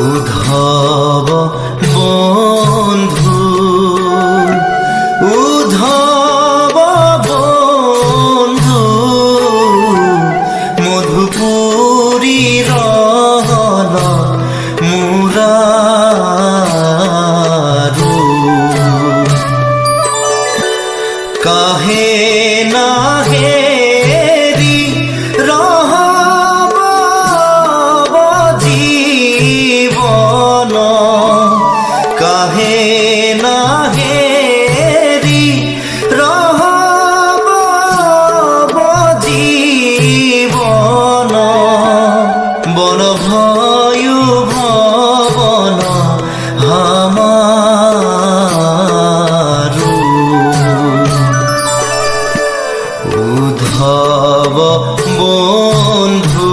উদ্ধব বন্ধু উদ্ধব বন্ধু মধুপুরী রহন মুরারু কাহে না হেরি রহব জীবন কাহে না হেরি রহব জীবন বন ভয়ু ভবন হামারু উদ্ধব বন্ধু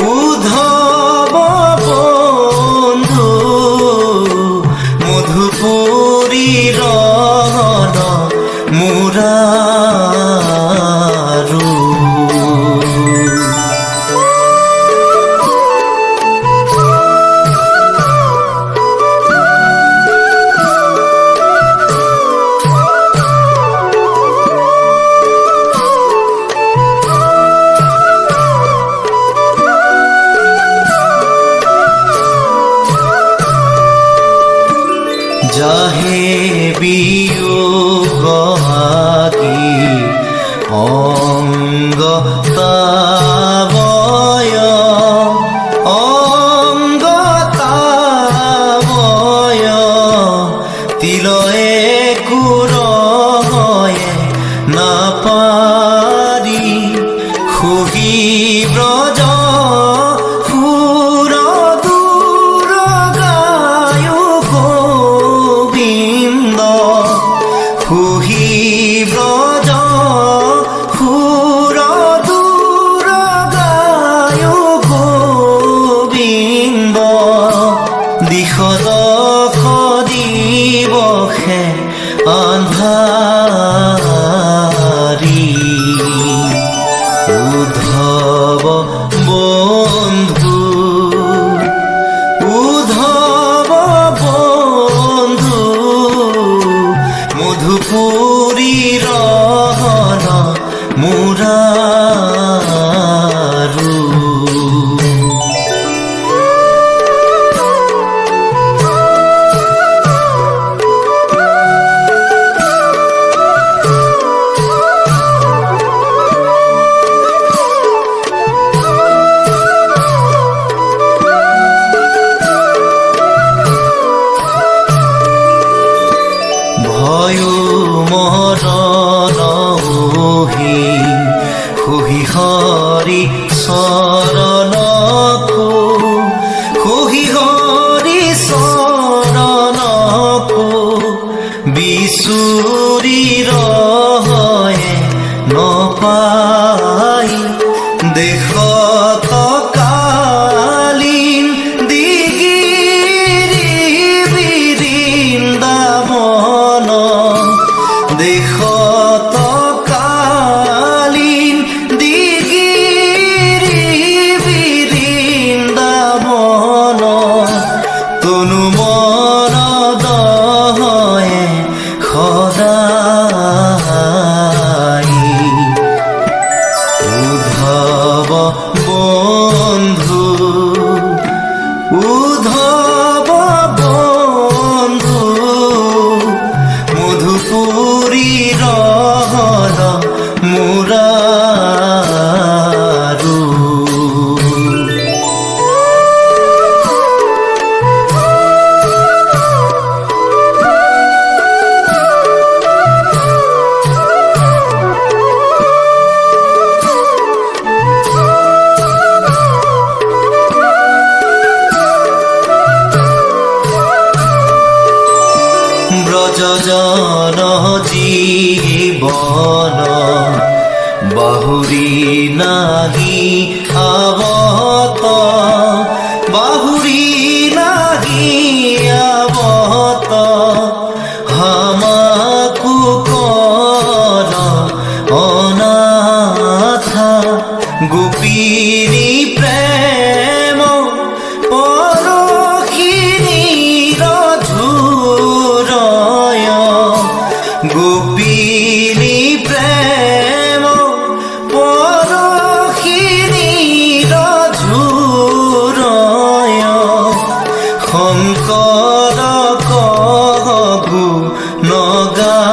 উদ্ধব বন্ধু মধুপুরী রহন মুরারু যাহে বিয়োগ আগি অঙ্গ তাবয় অঙ্গ তাবয় তিলয়ে কুরয়ে না পারি খুহি ব্রজ ফুর দূর গায়ু গোবিন্দ খুহি ব্রজ ফুর দূর গায়ু গোবিন্দ দিশ দশ দিবসে আন্ধারি উদ্ধব বন্ধু উদ্ধব বন্ধু মধুপুরী রহন মুরারু ভয়ু মরণ খুহি হরি শরণকু খুহি হরি শরণকু বিচুরি রহে নপাই দেশত কালীন দিগিৰি বৃন্দাবন দেশত কালীন দিগিৰি বৃন্দাবন তনু মন দহয়ে সদাই উদ্ধব বন্ধু উদ্ধব বন্ধু মধুপুরী রহন মুরারু ব্রজজন জীব জীৱন বাহুৰি নাহি আৱত বাহুৰি নাহি আৱত হামাকু কৰ অনাথা গোপিনী প্ৰেম পৰশিনীৰ ঝুৰয় গোপিনী প্ৰেম পৰশিনীৰ ঝুৰয় শংকৰ কহু নগাথা